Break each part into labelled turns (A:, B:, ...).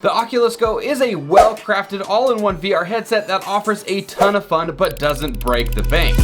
A: The Oculus Go is a well-crafted all-in-one VR headset that offers a ton of fun but doesn't break the bank.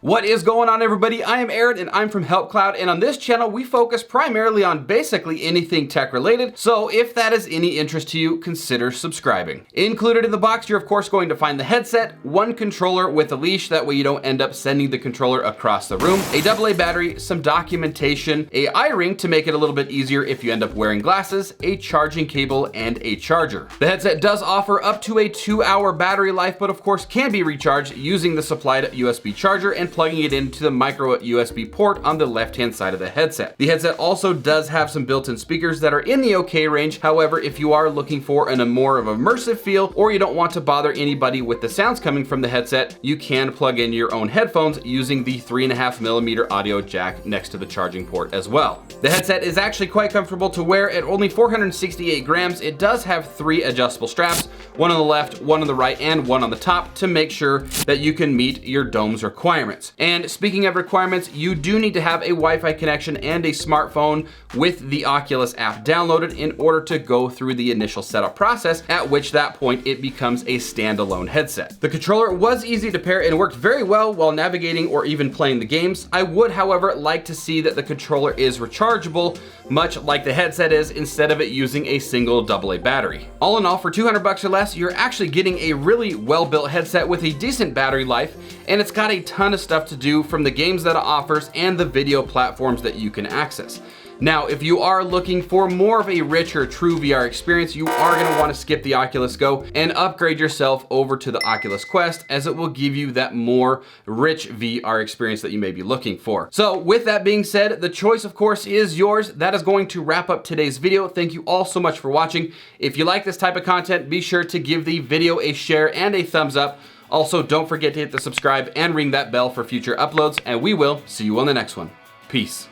A: What is going on, everybody? I am Aaron and I'm from HelpCloud, and on this channel we focus primarily on basically anything tech related, so if that is any interest to you, consider subscribing. Included in the box, you're of course going to find the headset, one controller with a leash, that way you don't end up sending the controller across the room, a AA battery, some documentation, a eye ring to make it a little bit easier if you end up wearing glasses, a charging cable, and a charger. The headset does offer up to a 2-hour battery life, but of course can be recharged using the supplied USB charger and plugging it into the micro USB port on the left-hand side of the headset. The headset also does have some built-in speakers that are in the OK range. However, if you are looking for a more of an immersive feel, or you don't want to bother anybody with the sounds coming from the headset, you can plug in your own headphones using the 3.5mm audio jack next to the charging port as well. The headset is actually quite comfortable to wear at only 468 grams. It does have 3 adjustable straps, one on the left, one on the right, and one on the top to make sure that you can meet your dome's requirements. And speaking of requirements, you do need to have a Wi-Fi connection and a smartphone with the Oculus app downloaded in order to go through the initial setup process, at which that point it becomes a standalone headset. The controller was easy to pair and worked very well while navigating or even playing the games. I would, however, like to see that the controller is rechargeable, much like the headset is, instead of it using a single AA battery. All in all, for $200 or less, you're actually getting a really well-built headset with a decent battery life, and it's got a ton of stuff to do, from the games that it offers and the video platforms that you can access. Now, if you are looking for more of a richer, true VR experience, you are going to want to skip the Oculus Go and upgrade yourself over to the Oculus Quest, as it will give you that more rich VR experience that you may be looking for. So with that being said, the choice of course is yours. That is going to wrap up today's video. Thank you all so much for watching. If you like this type of content, be sure to give the video a share and a thumbs up. Also, don't forget to hit the subscribe and ring that bell for future uploads, and we will see you on the next one. Peace.